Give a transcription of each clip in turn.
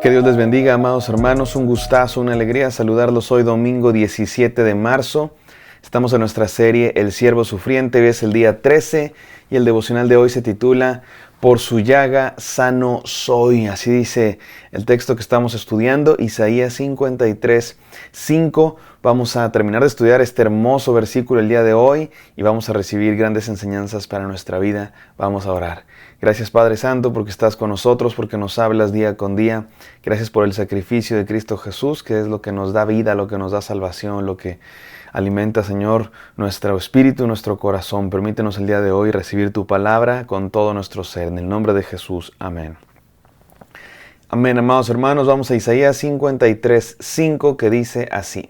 Que Dios les bendiga, amados hermanos. Un gustazo, una alegría saludarlos hoy domingo 17 de marzo. Estamos en nuestra serie El Siervo Sufriente. Hoy es el día 13 y el devocional de hoy se titula Por su llaga sano soy. Así dice el texto que estamos estudiando, Isaías 53:5. Vamos a terminar de estudiar este hermoso versículo el día de hoy y vamos a recibir grandes enseñanzas para nuestra vida. Vamos a orar. Gracias, Padre Santo, porque estás con nosotros, porque nos hablas día con día. Gracias por el sacrificio de Cristo Jesús, que es lo que nos da vida, lo que nos da salvación, lo que alimenta, Señor, nuestro espíritu y nuestro corazón. Permítenos el día de hoy recibir tu palabra con todo nuestro ser. En el nombre de Jesús. Amén. Amén, amados hermanos. Vamos a Isaías 53:5, que dice así.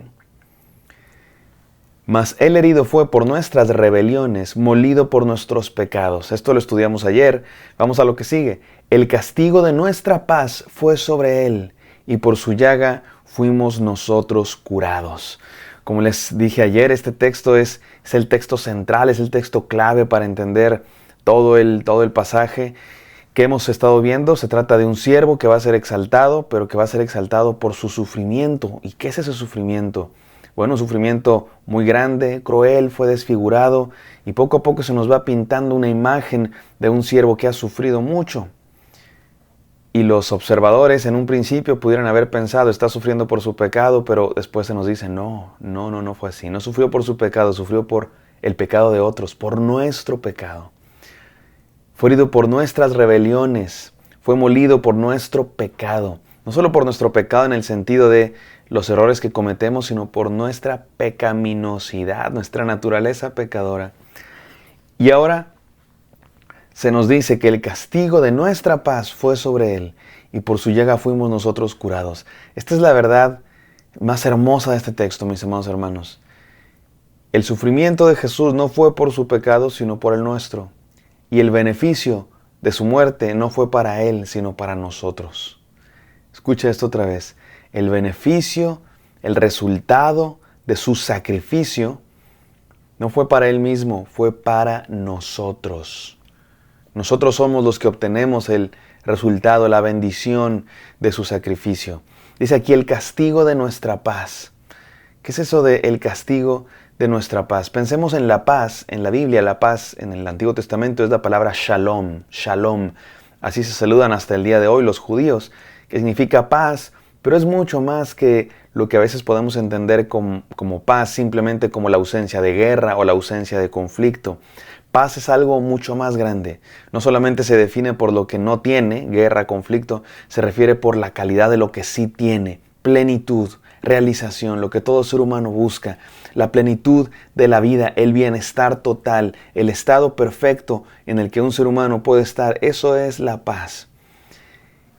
Mas él herido fue por nuestras rebeliones, molido por nuestros pecados. Esto lo estudiamos ayer. Vamos a lo que sigue. El castigo de nuestra paz fue sobre él, y por su llaga fuimos nosotros curados. Como les dije ayer, este texto es el texto central, es el texto clave para entender todo el pasaje que hemos estado viendo. Se trata de un siervo que va a ser exaltado, pero que va a ser exaltado por su sufrimiento. ¿Y qué es ese sufrimiento? Bueno, un sufrimiento muy grande, cruel, fue desfigurado y poco a poco se nos va pintando una imagen de un siervo que ha sufrido mucho. Y los observadores en un principio pudieran haber pensado, está sufriendo por su pecado, pero después se nos dice, no fue así. No sufrió por su pecado, sufrió por el pecado de otros, por nuestro pecado. Fue herido por nuestras rebeliones, fue molido por nuestro pecado. No solo por nuestro pecado en el sentido de los errores que cometemos, sino por nuestra pecaminosidad, nuestra naturaleza pecadora. Y ahora se nos dice que el castigo de nuestra paz fue sobre él, y por su llaga fuimos nosotros curados. Esta es la verdad más hermosa de este texto, mis amados hermanos. El sufrimiento de Jesús no fue por su pecado, sino por el nuestro. Y el beneficio de su muerte no fue para él, sino para nosotros. Escucha esto otra vez. El beneficio, el resultado de su sacrificio no fue para él mismo, fue para nosotros. Nosotros somos los que obtenemos el resultado, la bendición de su sacrificio. Dice aquí el castigo de nuestra paz. ¿Qué es eso de el castigo de nuestra paz? Pensemos en la paz, en la Biblia, la paz en el Antiguo Testamento es la palabra shalom, shalom. Así se saludan hasta el día de hoy los judíos, que significa paz, pero es mucho más que lo que a veces podemos entender como paz, simplemente como la ausencia de guerra o la ausencia de conflicto. Paz es algo mucho más grande. No solamente se define por lo que no tiene, guerra, conflicto, se refiere por la calidad de lo que sí tiene, plenitud, realización, lo que todo ser humano busca, la plenitud de la vida, el bienestar total, el estado perfecto en el que un ser humano puede estar. Eso es la paz.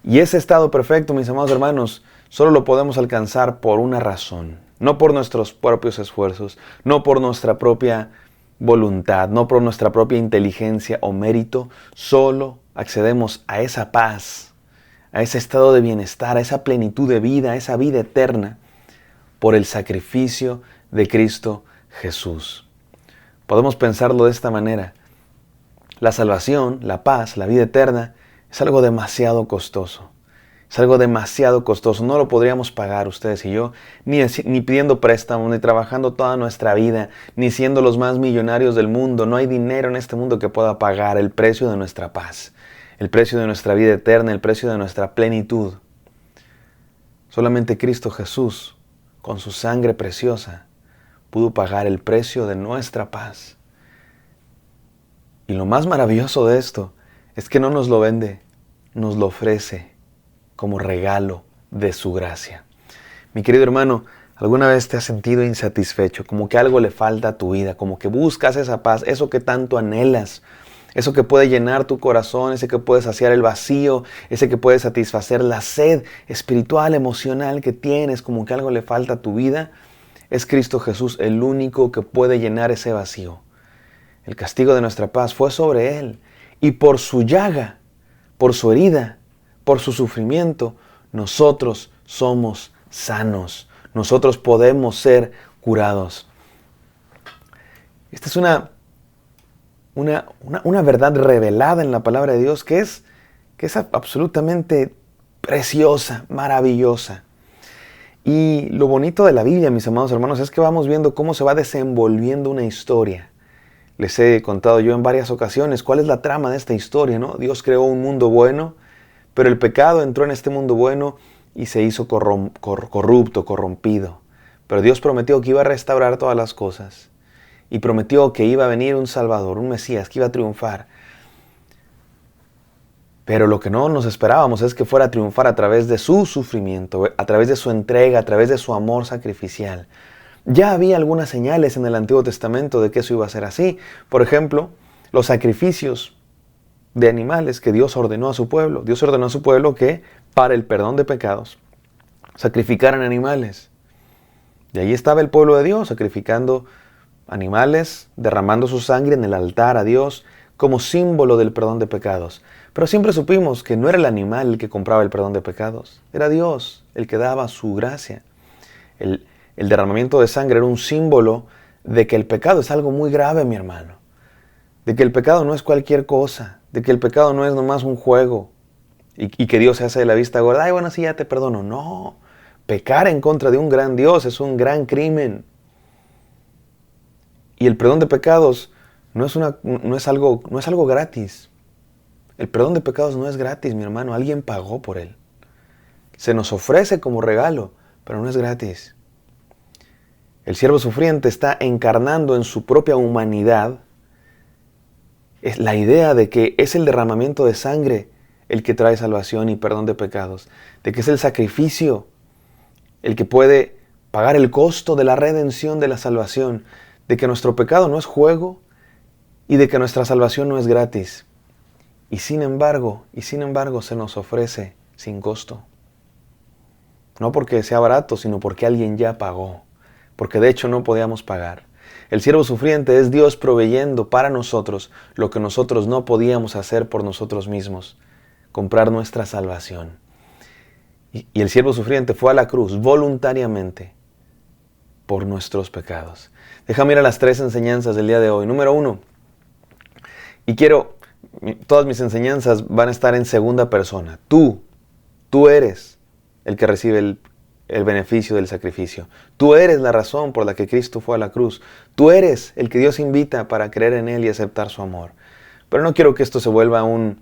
Y ese estado perfecto, mis amados hermanos, solo lo podemos alcanzar por una razón, no por nuestros propios esfuerzos, no por nuestra propia voluntad, no por nuestra propia inteligencia o mérito, solo accedemos a esa paz, a ese estado de bienestar, a esa plenitud de vida, a esa vida eterna, por el sacrificio de Cristo Jesús. Podemos pensarlo de esta manera. La salvación, la paz, la vida eterna, es algo demasiado costoso. Es algo demasiado costoso. No lo podríamos pagar ustedes y yo, ni pidiendo préstamos, ni trabajando toda nuestra vida, ni siendo los más millonarios del mundo. No hay dinero en este mundo que pueda pagar el precio de nuestra paz, el precio de nuestra vida eterna, el precio de nuestra plenitud. Solamente Cristo Jesús, con su sangre preciosa, pudo pagar el precio de nuestra paz. Y lo más maravilloso de esto es que no nos lo vende, nos lo ofrece como regalo de su gracia. Mi querido hermano, ¿alguna vez te has sentido insatisfecho? Como que algo le falta a tu vida, como que buscas esa paz, eso que tanto anhelas, eso que puede llenar tu corazón, ese que puede saciar el vacío, ese que puede satisfacer la sed espiritual, emocional que tienes, como que algo le falta a tu vida. Es Cristo Jesús el único que puede llenar ese vacío. El castigo de nuestra paz fue sobre él, y por su llaga, por su herida, por su sufrimiento, nosotros somos sanos. Nosotros podemos ser curados. Esta es una verdad revelada en la palabra de Dios que es absolutamente preciosa, maravillosa. Y lo bonito de la Biblia, mis amados hermanos, es que vamos viendo cómo se va desenvolviendo una historia. Les he contado yo en varias ocasiones cuál es la trama de esta historia, ¿no? Dios creó un mundo bueno, pero el pecado entró en este mundo bueno y se hizo corrupto, corrompido. Pero Dios prometió que iba a restaurar todas las cosas. Y prometió que iba a venir un Salvador, un Mesías, que iba a triunfar. Pero lo que no nos esperábamos es que fuera a triunfar a través de su sufrimiento, a través de su entrega, a través de su amor sacrificial. Ya había algunas señales en el Antiguo Testamento de que eso iba a ser así. Por ejemplo, los sacrificios de animales que Dios ordenó a su pueblo. Dios ordenó a su pueblo que, para el perdón de pecados, sacrificaran animales. Y ahí estaba el pueblo de Dios, sacrificando animales, derramando su sangre en el altar a Dios, como símbolo del perdón de pecados. Pero siempre supimos que no era el animal el que compraba el perdón de pecados, era Dios el que daba su gracia. El derramamiento de sangre era un símbolo de que el pecado es algo muy grave, mi hermano. De que el pecado no es cualquier cosa, de que el pecado no es nomás un juego y que Dios se hace de la vista gorda. Ay, bueno, sí, ya te perdono. No, pecar en contra de un gran Dios es un gran crimen. Y el perdón de pecados no es algo gratis. El perdón de pecados no es gratis, mi hermano. Alguien pagó por él. Se nos ofrece como regalo, pero no es gratis. El siervo sufriente está encarnando en su propia humanidad es la idea de que es el derramamiento de sangre el que trae salvación y perdón de pecados. De que es el sacrificio el que puede pagar el costo de la redención de la salvación. De que nuestro pecado no es juego y de que nuestra salvación no es gratis. Y sin embargo se nos ofrece sin costo. No porque sea barato, sino porque alguien ya pagó. Porque de hecho no podíamos pagar. El siervo sufriente es Dios proveyendo para nosotros lo que nosotros no podíamos hacer por nosotros mismos. Comprar nuestra salvación. Y el siervo sufriente fue a la cruz voluntariamente por nuestros pecados. Déjame ir a las 3 enseñanzas del día de hoy. Número 1. Todas mis enseñanzas van a estar en segunda persona. Tú eres el que recibe el beneficio del sacrificio. Tú eres la razón por la que Cristo fue a la cruz. Tú eres el que Dios invita para creer en Él y aceptar su amor. Pero no quiero que esto se vuelva un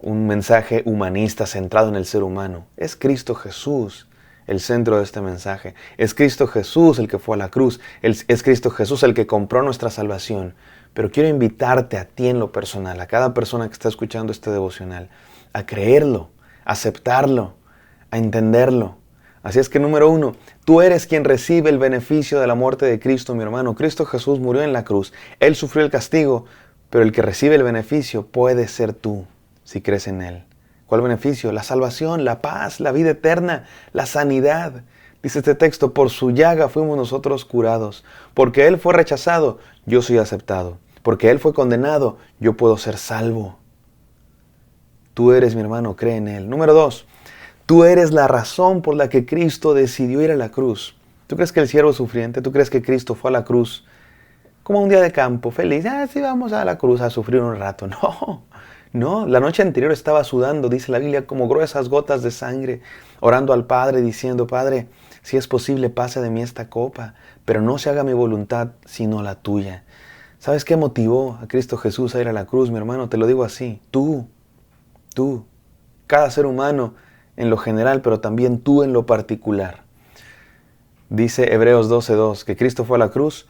mensaje humanista centrado en el ser humano. Es Cristo Jesús el centro de este mensaje. Es Cristo Jesús el que fue a la cruz. Es Cristo Jesús el que compró nuestra salvación. Pero quiero invitarte a ti en lo personal, a cada persona que está escuchando este devocional, a creerlo, a aceptarlo, a entenderlo. Así es que número 1, tú eres quien recibe el beneficio de la muerte de Cristo, mi hermano. Cristo Jesús murió en la cruz. Él sufrió el castigo, pero el que recibe el beneficio puede ser tú, si crees en Él. ¿Cuál beneficio? La salvación, la paz, la vida eterna, la sanidad. Dice este texto, por su llaga fuimos nosotros curados. Porque Él fue rechazado, yo soy aceptado. Porque Él fue condenado, yo puedo ser salvo. Tú eres mi hermano, cree en Él. Número 2, tú eres la razón por la que Cristo decidió ir a la cruz. ¿Tú crees que el siervo sufriente, tú crees que Cristo fue a la cruz como un día de campo, feliz? Sí, vamos a la cruz a sufrir un rato. No, la noche anterior estaba sudando, dice la Biblia, como gruesas gotas de sangre, orando al Padre, diciendo, Padre, si es posible, pase de mí esta copa, pero no se haga mi voluntad, sino la tuya. ¿Sabes qué motivó a Cristo Jesús a ir a la cruz, mi hermano? Te lo digo así, tú, cada ser humano en lo general, pero también tú en lo particular. Dice Hebreos 12:2 que Cristo fue a la cruz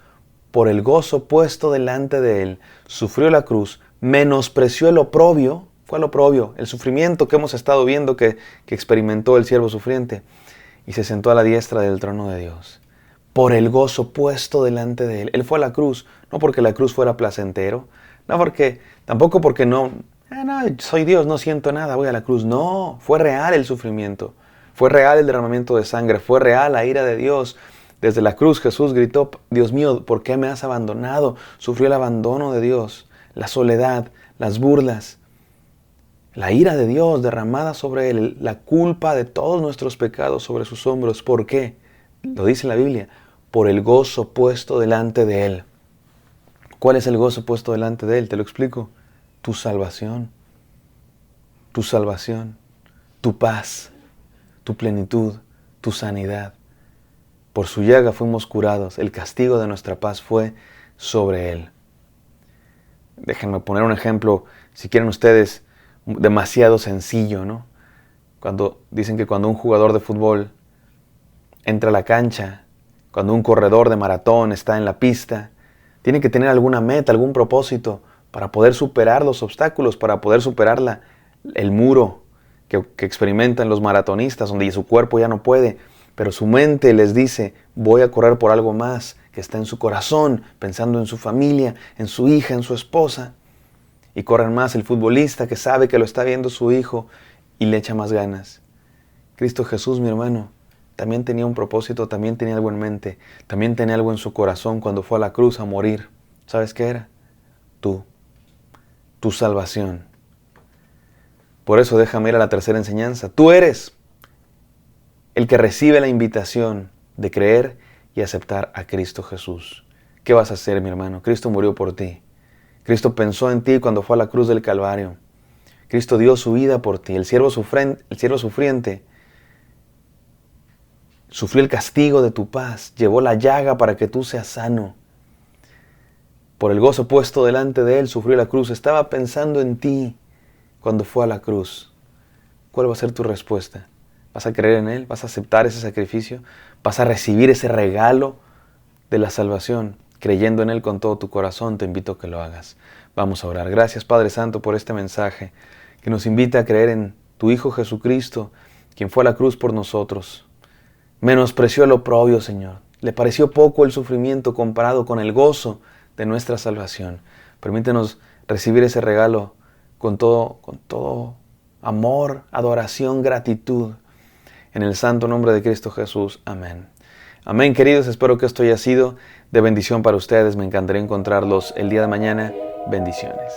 por el gozo puesto delante de Él, sufrió la cruz, menospreció el oprobio, fue el oprobio, el sufrimiento que hemos estado viendo que experimentó el siervo sufriente, y se sentó a la diestra del trono de Dios. Por el gozo puesto delante de Él. Él fue a la cruz, no porque la cruz fuera placentero, tampoco porque no, soy Dios, no siento nada, voy a la cruz. No, fue real el sufrimiento, fue real el derramamiento de sangre, fue real la ira de Dios. Desde la cruz Jesús gritó, Dios mío, ¿por qué me has abandonado? Sufrió el abandono de Dios, la soledad, las burlas, la ira de Dios derramada sobre Él, la culpa de todos nuestros pecados sobre sus hombros. ¿Por qué? Lo dice la Biblia, por el gozo puesto delante de Él. ¿Cuál es el gozo puesto delante de Él? Te lo explico. Tu salvación, tu paz, tu plenitud, tu sanidad. Por su llaga fuimos curados, el castigo de nuestra paz fue sobre Él. Déjenme poner un ejemplo, si quieren ustedes, demasiado sencillo, ¿no? Dicen que cuando un jugador de fútbol entra a la cancha, cuando un corredor de maratón está en la pista, tiene que tener alguna meta, algún propósito para poder superar los obstáculos, para poder superar el muro que experimentan los maratonistas, donde su cuerpo ya no puede, pero su mente les dice, voy a correr por algo más que está en su corazón, pensando en su familia, en su hija, en su esposa. Y corren más el futbolista que sabe que lo está viendo su hijo y le echa más ganas. Cristo Jesús, mi hermano, también tenía un propósito, también tenía algo en mente, también tenía algo en su corazón cuando fue a la cruz a morir. ¿Sabes qué era? Tú, tu salvación. Por eso déjame ir a la tercera enseñanza. Tú eres el que recibe la invitación de creer y aceptar a Cristo Jesús. ¿Qué vas a hacer, mi hermano? Cristo murió por ti. Cristo pensó en ti cuando fue a la cruz del Calvario. Cristo dio su vida por ti. El siervo sufriente sufrió el castigo de tu paz. Llevó la llaga para que tú seas sano. Por el gozo puesto delante de Él, sufrió la cruz. Estaba pensando en ti cuando fue a la cruz. ¿Cuál va a ser tu respuesta? ¿Vas a creer en Él? ¿Vas a aceptar ese sacrificio? ¿Vas a recibir ese regalo de la salvación? Creyendo en Él con todo tu corazón, te invito a que lo hagas. Vamos a orar. Gracias, Padre Santo, por este mensaje que nos invita a creer en tu Hijo Jesucristo, quien fue a la cruz por nosotros. Menospreció el oprobio, Señor. Le pareció poco el sufrimiento comparado con el gozo de nuestra salvación. Permítenos recibir ese regalo con todo amor, adoración, gratitud. En el santo nombre de Cristo Jesús. Amén. Amén, queridos. Espero que esto haya sido de bendición para ustedes. Me encantaría encontrarlos el día de mañana. Bendiciones.